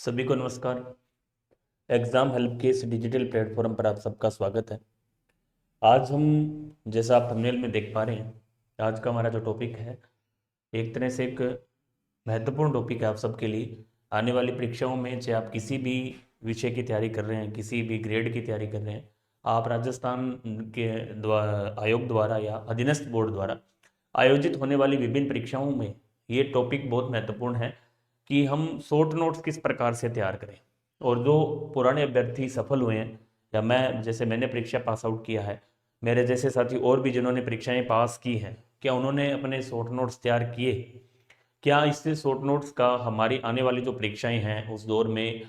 सभी को नमस्कार। एग्ज़ाम हेल्प के इस डिजिटल प्लेटफॉर्म पर आप सबका स्वागत है। आज हम, जैसा आप थंबनेल में देख पा रहे हैं, आज का हमारा जो टॉपिक है एक तरह से एक महत्वपूर्ण टॉपिक है आप सबके लिए। आने वाली परीक्षाओं में चाहे आप किसी भी विषय की तैयारी कर रहे हैं, किसी भी ग्रेड की तैयारी कर रहे हैं, आप राजस्थान के आयोग द्वारा या अधीनस्थ बोर्ड द्वारा आयोजित होने वाली विभिन्न परीक्षाओं में ये टॉपिक बहुत महत्वपूर्ण है कि हम शॉर्ट नोट्स किस प्रकार से तैयार करें। और जो पुराने अभ्यर्थी सफल हुए हैं, या मैंने परीक्षा पास आउट किया है, मेरे जैसे साथी और भी जिन्होंने परीक्षाएं पास की हैं, क्या उन्होंने अपने शॉर्ट नोट्स तैयार किए? क्या इससे शॉर्ट नोट्स का हमारी आने वाली जो परीक्षाएं हैं उस दौर में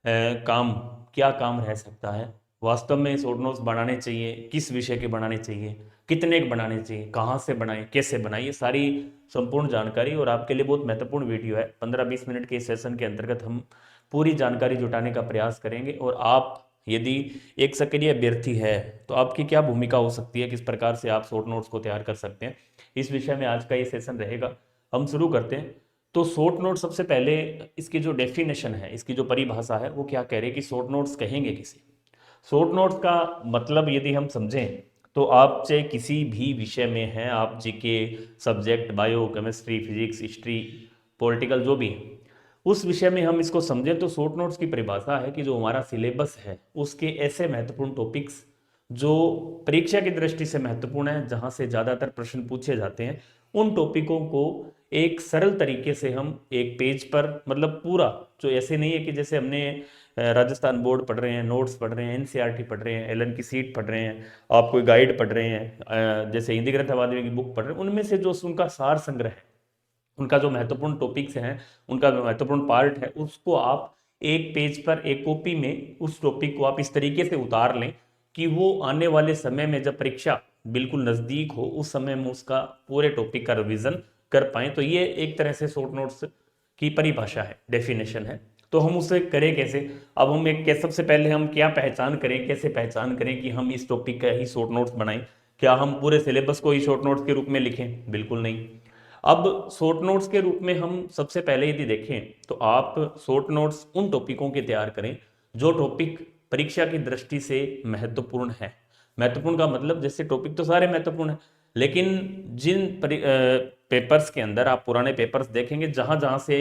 काम, क्या काम रह सकता है? वास्तव में शॉर्ट नोट्स बनाने चाहिए, किस विषय के बनाने चाहिए, कितने के बनाने चाहिए, कहाँ से बनाएं, कैसे बनाएं, ये सारी संपूर्ण जानकारी और आपके लिए बहुत महत्वपूर्ण वीडियो है। 15-20 मिनट के इस सेशन के अंतर्गत हम पूरी जानकारी जुटाने का प्रयास करेंगे। और आप यदि एक सक्रिय अभ्यर्थी है तो आपकी क्या भूमिका हो सकती है, किस प्रकार से आप शॉर्ट नोट्स को तैयार कर सकते हैं, इस विषय में आज का ये सेशन रहेगा। हम शुरू करते हैं। तो शॉर्ट नोट, सबसे पहले इसकी जो डेफिनेशन है, इसकी जो परिभाषा है, वो क्या कह रही है कि शॉर्ट नोट्स कहेंगे किसे। शॉर्ट नोट्स का मतलब यदि हम समझें तो आप चाहे किसी भी विषय में हैं, आप GK subject, bio, chemistry, physics, history, political, जो भी है, उस विषय में हम इसको समझें तो शॉर्ट नोट्स की परिभाषा है कि जो हमारा सिलेबस है उसके ऐसे महत्वपूर्ण टॉपिक्स जो परीक्षा की दृष्टि से महत्वपूर्ण है, जहां से ज़्यादातर प्रश्न पूछे जाते हैं, उन टॉपिकों को एक सरल तरीके से हम एक पेज पर, मतलब पूरा, जो ऐसे नहीं है कि जैसे हमने राजस्थान बोर्ड पढ़ रहे हैं, नोट्स पढ़ रहे हैं, एनसीईआरटी पढ़ रहे हैं, एलन की सीट पढ़ रहे हैं, आप कोई गाइड पढ़ रहे हैं, जैसे हिंदी ग्रंथ अकादमी की बुक पढ़ रहे हैं, उनमें से जो उनका सार संग्रह है, उनका जो महत्वपूर्ण टॉपिक्स हैं, उनका जो महत्वपूर्ण पार्ट है, उसको आप एक पेज पर, एक कॉपी में उस टॉपिक को आप इस तरीके से उतार लें कि वो आने वाले समय में जब परीक्षा बिल्कुल नज़दीक हो, उस समय में उसका पूरे टॉपिक का रिवीजन कर पाएँ। तो ये एक तरह से शॉर्ट नोट्स की परिभाषा है, डेफिनेशन है। तो हम उसे करें कैसे? अब हम सबसे पहले हम क्या पहचान करें, कैसे पहचान करें कि हम इस टॉपिक का ही शॉर्ट नोट्स बनाएं? क्या हम पूरे सिलेबस को ही शॉर्ट नोट्स के रूप में लिखें? बिल्कुल नहीं। अब शॉर्ट नोट्स के रूप में हम सबसे पहले यदि देखें तो आप शॉर्ट नोट्स उन टॉपिकों के तैयार करें जो टॉपिक परीक्षा की दृष्टि से महत्वपूर्ण है। महत्वपूर्ण का मतलब, जैसे टॉपिक तो सारे महत्वपूर्ण है, लेकिन जिन पेपर्स के अंदर आप पुराने पेपर्स देखेंगे जहां जहां से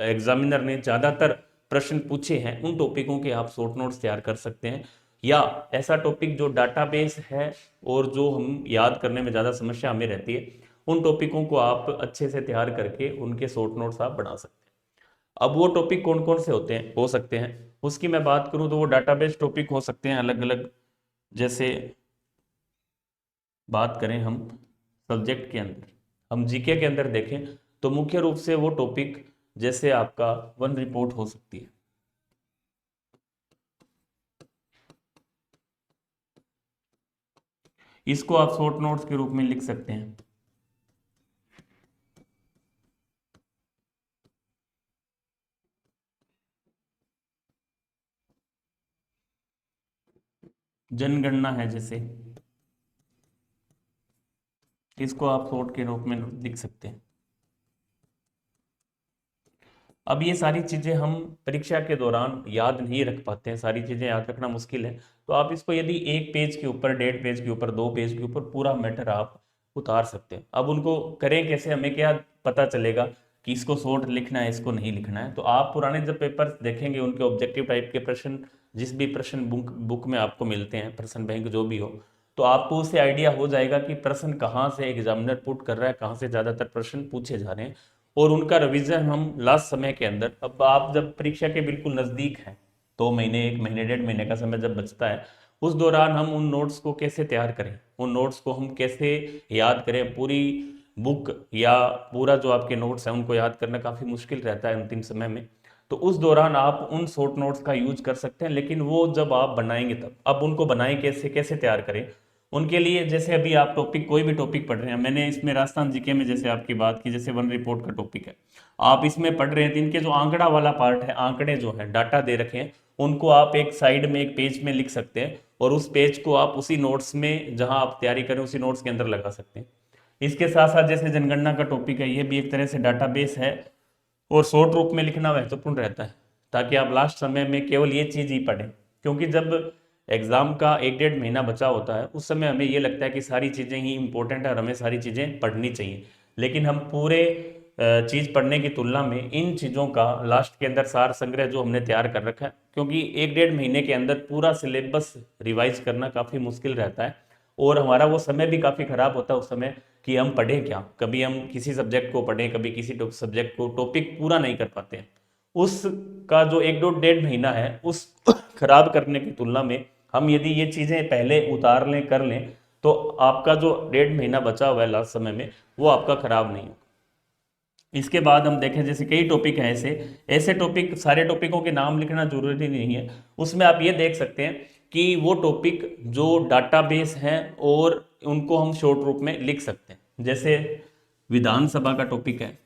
एग्जामिनर ने ज़्यादातर प्रश्न पूछे हैं, उन टॉपिकों के आप शॉर्ट नोट्स तैयार कर सकते हैं। या ऐसा टॉपिक जो डाटाबेस है और जो हम याद करने में ज़्यादा समस्या हमें रहती है, उन टॉपिकों को आप अच्छे से तैयार करके उनके शॉर्ट नोट्स आप बना सकते हैं। अब वो टॉपिक कौन कौन से हो सकते हैं, उसकी मैं बात करूं तो वो डाटाबेस टॉपिक हो सकते हैं अलग अलग। जैसे बात करें हम सब्जेक्ट के अंदर, हम जीके के अंदर देखें तो मुख्य रूप से वो टॉपिक, जैसे आपका वन रिपोर्ट हो सकती है, इसको आप शॉर्ट नोट्स के रूप में लिख सकते हैं। जनगणना है जैसे, इसको आप शॉर्ट के रूप में लिख सकते हैं। अब ये सारी चीज़ें हम परीक्षा के दौरान याद नहीं रख पाते हैं, सारी चीज़ें याद रखना मुश्किल है। तो आप इसको यदि एक पेज के ऊपर, 1.5 पेज के ऊपर, 2 पेज के ऊपर पूरा मैटर आप उतार सकते हैं। अब उनको करें कैसे, हमें क्या पता चलेगा कि इसको शॉर्ट लिखना है, इसको नहीं लिखना है? तो आप पुराने जब पेपर देखेंगे, उनके ऑब्जेक्टिव टाइप के प्रश्न, जिस भी प्रश्न बुक में आपको मिलते हैं, प्रश्न बैंक जो भी हो, तो आपको उससे आइडिया हो जाएगा कि प्रश्न कहाँ से एग्जामिनर पुट कर रहा है, कहाँ से ज़्यादातर प्रश्न पूछे जा रहे हैं, और उनका रिवीजन हम लास्ट समय के अंदर, अब आप जब परीक्षा के बिल्कुल नज़दीक हैं, 2 महीने, 1 महीने, 1.5 महीने का समय जब बचता है, उस दौरान हम उन नोट्स को कैसे तैयार करें, उन नोट्स को हम कैसे याद करें? पूरी बुक या पूरा जो आपके नोट्स हैं उनको याद करना काफ़ी मुश्किल रहता है अंतिम समय में। तो उस दौरान आप उन शॉर्ट नोट्स का यूज कर सकते हैं, लेकिन वो जब आप बनाएंगे तब, अब उनको बनाएं कैसे, कैसे तैयार करें? उनके लिए, जैसे अभी आप टॉपिक, कोई भी टॉपिक पढ़ रहे हैं, मैंने इसमें राजस्थान जीके में जैसे आपकी बात की, जैसे वन रिपोर्ट का टॉपिक है, आप इसमें पढ़ रहे हैं, तो इनके जो आंकड़ा वाला पार्ट है, आंकड़े जो है, डाटा दे रखे हैं, उनको आप एक साइड में, एक पेज में लिख सकते हैं, और उस पेज को आप उसी नोट्स में जहां आप तैयारी करें उसी नोट्स के अंदर लगा सकते हैं। इसके साथ साथ जैसे जनगणना का टॉपिक है, ये भी एक तरह से डाटाबेस है, और शॉर्ट रूप में लिखना महत्वपूर्ण रहता है। ताकि आप लास्ट समय में केवल ये चीज़ ही पढ़ें। क्योंकि जब एग्ज़ाम का 1 डेढ़ महीना बचा होता है उस समय हमें ये लगता है कि सारी चीज़ें ही इंपॉर्टेंट है और हमें सारी चीज़ें पढ़नी चाहिए, लेकिन हम पूरे चीज़ पढ़ने की तुलना में इन चीज़ों का लास्ट के अंदर सार संग्रह जो हमने तैयार कर रखा है, क्योंकि 1 डेढ़ महीने के अंदर पूरा सिलेबस रिवाइज करना काफ़ी मुश्किल रहता है और हमारा वो समय भी काफ़ी ख़राब होता है उस समय कि हम पढ़ें क्या, कभी हम किसी सब्जेक्ट को पढ़ें, कभी किसी सब्जेक्ट को टॉपिक पूरा नहीं कर पाते हैं। उसका जो 1 दो 1.5 महीना है उस खराब करने की तुलना में हम यदि ये चीज़ें पहले उतार लें कर लें तो आपका जो 1.5 महीना बचा हुआ है लास्ट समय में वो आपका खराब नहीं होगा। इसके बाद हम देखें जैसे कई टॉपिक हैं ऐसे ऐसे टॉपिक, सारे टॉपिकों के नाम लिखना जरूरी नहीं है, उसमें आप ये देख सकते हैं कि वो टॉपिक जो डाटाबेस हैं और उनको हम शॉर्ट रूप में लिख सकते हैं। जैसे विधानसभा का टॉपिक है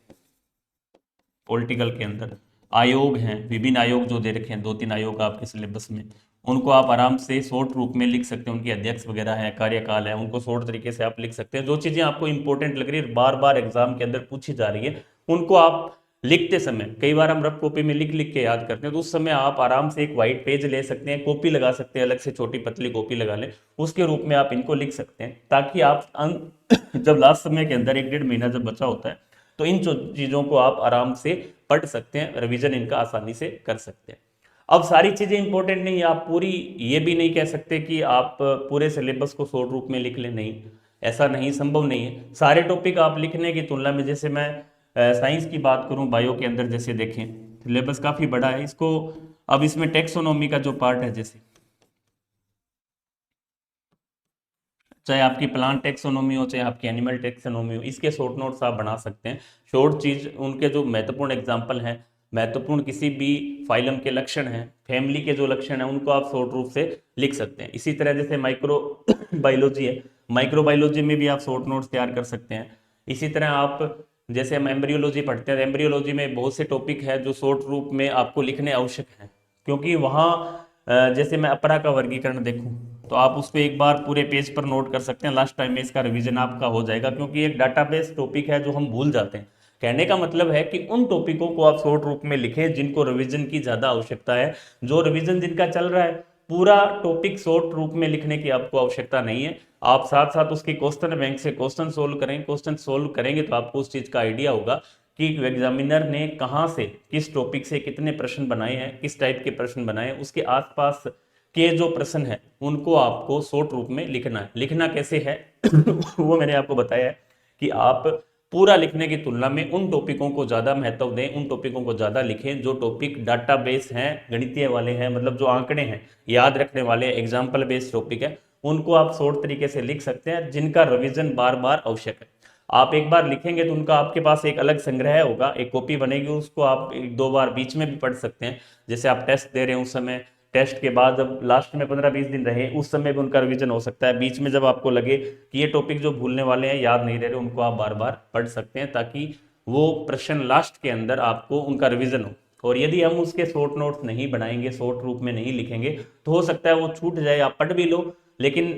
पॉलिटिकल के अंदर, आयोग हैं, विभिन्न आयोग जो दे रखे हैं, 2 3 आयोग आपके सिलेबस में, उनको आप आराम से शॉर्ट रूप में लिख सकते हैं। उनके अध्यक्ष वगैरह हैं, कार्यकाल है, उनको शॉर्ट तरीके से आप लिख सकते हैं। जो चीज़ें आपको इंपॉर्टेंट लग रही है, बार बार एग्जाम के अंदर पूछी जा रही है, उनको आप लिखते समय, कई बार हम रफ कॉपी में लिख लिख के याद करते हैं, तो उस समय आप आराम से एक वाइट पेज ले सकते हैं, कॉपी लगा सकते हैं, अलग से छोटी पतली कॉपी लगा लें, उसके रूप में आप इनको लिख सकते हैं, ताकि आप जब लास्ट समय के अंदर 1 डेढ़ महीना जब बचा होता है तो इन चीज़ों को आप आराम से पढ़ सकते हैं, रिवीजन इनका आसानी से कर सकते हैं। अब सारी चीज़ें इंपॉर्टेंट नहीं है, आप पूरी ये भी नहीं कह सकते कि आप पूरे सिलेबस को शॉर्ट रूप में लिख लें, नहीं, ऐसा नहीं, संभव नहीं है। सारे टॉपिक आप लिखने की तुलना में, जैसे मैं साइंस की बात करूं, बायो के अंदर जैसे देखें सिलेबस काफ़ी बड़ा है इसको, अब इसमें टेक्सोनॉमी का जो पार्ट है, जैसे चाहे आपकी प्लांट टेक्सोनोमी हो चाहे आपकी एनिमल टेक्सोनोमी हो, इसके शॉर्ट नोट्स आप बना सकते हैं। शॉर्ट चीज उनके जो महत्वपूर्ण एग्जाम्पल हैं, महत्वपूर्ण किसी भी फाइलम के लक्षण हैं, फैमिली के जो लक्षण हैं, उनको आप शॉर्ट रूप से लिख सकते हैं। इसी तरह जैसे माइक्रो बायोलॉजी है, माइक्रो बायोलॉजी में भी आप शॉर्ट नोट्स तैयार कर सकते हैं। इसी तरह आप जैसे हम एम्ब्रियोलॉजी पढ़ते हैं, एम्ब्रियोलॉजी में बहुत से टॉपिक है जो शॉर्ट रूप में आपको लिखने आवश्यक हैं, क्योंकि वहाँ जैसे मैं अपरा का वर्गीकरण देखूं तो आप उसको एक बार पूरे पेज पर नोट कर सकते हैं, लास्ट टाइम में इसका रिवीजन आपका हो जाएगा, क्योंकि एक डाटाबेस टॉपिक है जो हम भूल जाते हैं। कहने का मतलब है कि उन टॉपिकों को आप शॉर्ट रूप में लिखें जिनको रिवीजन की ज़्यादा आवश्यकता है। जो रिवीजन जिनका चल रहा है, पूरा टॉपिक शॉर्ट रूप में लिखने की आपको आवश्यकता नहीं है। आप साथ साथ उसकी क्वेश्चन बैंक से क्वेश्चन सोल्व करें, क्वेश्चन सोल्व करेंगे तो आपको उस चीज़ का आइडिया होगा कि एग्जामिनर ने कहाँ से, किस टॉपिक से कितने प्रश्न बनाए हैं, किस टाइप के प्रश्न बनाए हैं, उसके आसपास के जो प्रश्न है उनको आपको शॉर्ट रूप में लिखना है। लिखना कैसे है वो मैंने आपको बताया है कि आप पूरा लिखने की तुलना में उन टॉपिकों को ज़्यादा महत्व दें, उन टॉपिकों को ज़्यादा लिखें जो टॉपिक डाटाबेस हैं, गणितीय वाले हैं, मतलब जो आंकड़े हैं, याद रखने वाले एग्जाम्पल बेस्ड टॉपिक है, उनको आप शॉर्ट तरीके से लिख सकते हैं, जिनका रिवीजन बार बार आवश्यक है। आप एक बार लिखेंगे तो उनका आपके पास एक अलग संग्रह होगा, एक कॉपी बनेगी, उसको आप एक दो बार बीच में भी पढ़ सकते हैं। जैसे आप टेस्ट दे रहे हैं उस समय, टेस्ट के बाद जब लास्ट में 15 20 दिन रहे उस समय भी उनका रिवीजन हो सकता है। बीच में जब आपको लगे कि ये टॉपिक जो भूलने वाले हैं, याद नहीं रह रहे, उनको आप बार बार पढ़ सकते हैं, ताकि वो प्रश्न लास्ट के अंदर आपको उनका रिवीजन हो। और यदि हम उसके शॉर्ट नोट्स नहीं बनाएंगे, शॉर्ट रूप में नहीं लिखेंगे, तो हो सकता है वो छूट जाए, आप पढ़ भी लो, लेकिन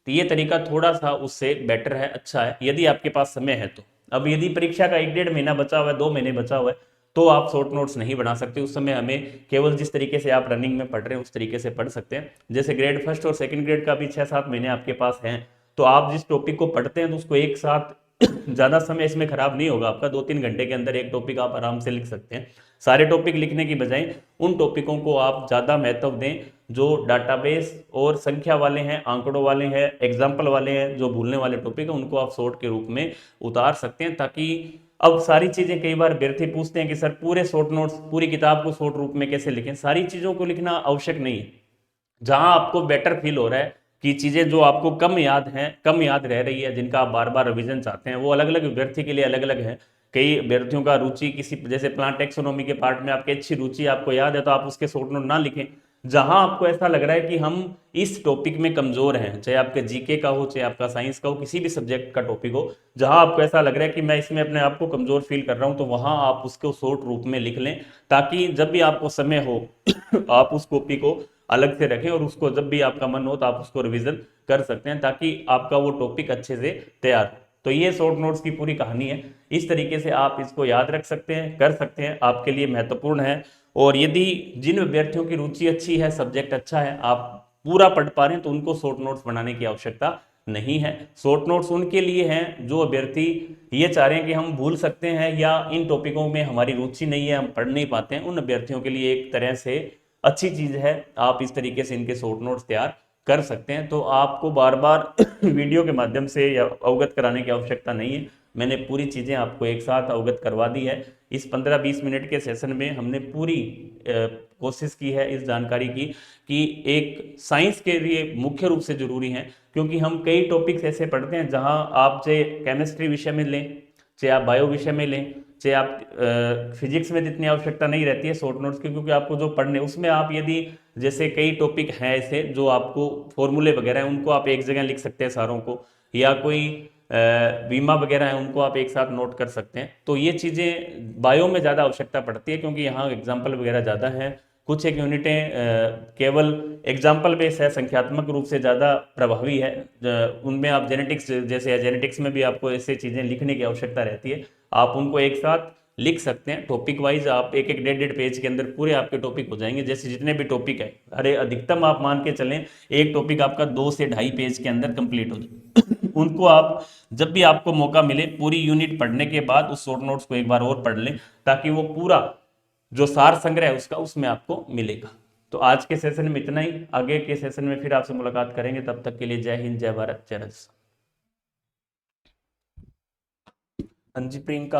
ये तरीका थोड़ा सा उससे बेटर है, अच्छा है, यदि आपके पास समय है तो। अब यदि परीक्षा का 1 डेढ़ महीना बचा हुआ है, 2 महीने बचा हुआ है, तो आप शॉर्ट नोट्स नहीं बना सकते। उस समय हमें केवल जिस तरीके से आप रनिंग में पढ़ रहे हैं उस तरीके से पढ़ सकते हैं। जैसे ग्रेड फर्स्ट और सेकंड ग्रेड का भी 6 7 महीने आपके पास हैं, तो आप जिस टॉपिक को पढ़ते हैं तो उसको एक साथ ज़्यादा समय इसमें खराब नहीं होगा आपका, 2 3 घंटे के अंदर एक टॉपिक आप आराम से लिख सकते हैं। सारे टॉपिक लिखने की बजाय उन टॉपिकों को आप ज़्यादा महत्व दें जो डाटाबेस और संख्या वाले हैं, आंकड़ों वाले हैं, एग्जाम्पल वाले हैं, जो भूलने वाले टॉपिक है उनको आप शॉर्ट के रूप में उतार सकते हैं। ताकि अब सारी चीज़ें, कई बार विद्यार्थी पूछते हैं कि सर पूरे शॉर्ट नोट्स, पूरी किताब को शॉर्ट रूप में कैसे लिखें, सारी चीज़ों को लिखना आवश्यक नहीं है। जहां आपको बेटर फील हो रहा है कि चीजें जो आपको कम याद हैं, कम याद रह रही है, जिनका आप बार बार रिवीजन चाहते हैं, वो अलग अलग विद्यार्थी के लिए अलग अलग है। कई विद्यार्थियों का रुचि किसी, जैसे प्लांट टेक्सोनॉमी के पार्ट में आपकी अच्छी रुचि, आपको याद है, तो आप उसके शॉर्ट नोट ना लिखें। जहां आपको ऐसा लग रहा है कि हम इस टॉपिक में कमजोर हैं, चाहे आपके जीके का हो चाहे आपका साइंस का हो, किसी भी सब्जेक्ट का टॉपिक हो, जहां आपको ऐसा लग रहा है कि मैं इसमें अपने आप को कमजोर फील कर रहा हूं, तो वहां आप उसको शॉर्ट रूप में लिख लें, ताकि जब भी आपको समय हो आप उस कॉपी को अलग से रखें और उसको जब भी आपका मन हो तो आप उसको रिवीजन कर सकते हैं, ताकि आपका वो टॉपिक अच्छे से तैयार हो। तो ये शॉर्ट नोट्स की पूरी कहानी है। इस तरीके से आप इसको याद रख सकते हैं, कर सकते हैं, आपके लिए महत्वपूर्ण है। और यदि जिन अभ्यर्थियों की रुचि अच्छी है, सब्जेक्ट अच्छा है, आप पूरा पढ़ पा रहे हैं, तो उनको शॉर्ट नोट्स बनाने की आवश्यकता नहीं है। शॉर्ट नोट्स उनके लिए हैं जो अभ्यर्थी ये चाह रहे हैं कि हम भूल सकते हैं या इन टॉपिकों में हमारी रुचि नहीं है, हम पढ़ नहीं पाते हैं, उन अभ्यर्थियों के लिए एक तरह से अच्छी चीज है। आप इस तरीके से इनके शॉर्ट नोट्स तैयार कर सकते हैं। तो आपको बार बार वीडियो के माध्यम से या अवगत कराने की आवश्यकता नहीं है। मैंने पूरी चीजें आपको एक साथ अवगत करवा दी है। इस 15-20 मिनट के सेशन में हमने पूरी कोशिश की है इस जानकारी की कि एक साइंस के लिए मुख्य रूप से जरूरी है, क्योंकि हम कई टॉपिक्स ऐसे पढ़ते हैं जहां आप चाहे केमिस्ट्री विषय में लें, चाहे आप बायो विषय में लें, चाहे आप फिजिक्स में जितनी आवश्यकता नहीं रहती है शॉर्ट नोट्स की, क्योंकि आपको जो पढ़ने उसमें आप यदि जैसे कई टॉपिक हैं ऐसे जो आपको फॉर्मूले वगैरह हैं उनको आप एक जगह लिख सकते हैं सारों को, या कोई बीमा वगैरह है उनको आप एक साथ नोट कर सकते हैं। तो ये चीज़ें बायो में ज़्यादा आवश्यकता पड़ती है, क्योंकि यहाँ एग्जाम्पल वगैरह ज़्यादा हैं। कुछ एक यूनिटें केवल एग्जाम्पल बेस है, संख्यात्मक रूप से ज़्यादा प्रभावी है। उनमें आप जेनेटिक्स जैसे जेनेटिक्स में भी आपको ऐसे चीज़ें लिखने की आवश्यकता रहती है, आप उनको एक साथ लिख सकते हैं। टॉपिक वाइज आप एक एक 1.5 पेज के अंदर पूरे आपके टॉपिक हो जाएंगे, जैसे जितने भी टॉपिक है, अरे अधिकतम आप मान के चलें एक टॉपिक आपका 2 से 2.5 पेज के अंदर कंप्लीट हो जाए। उनको आप जब भी आपको मौका मिले पूरी यूनिट पढ़ने के बाद उस शॉर्ट नोट्स को एक बार और पढ़ लें, ताकि वो पूरा जो सार संग्रह है उसका उसमें आपको मिलेगा। तो आज के सेशन में इतना ही, आगे के सेशन में फिर आपसे मुलाकात करेंगे। तब तक के लिए जय हिंद, जय भारत, जय राजस्थान। हाँ जी प्रियंका।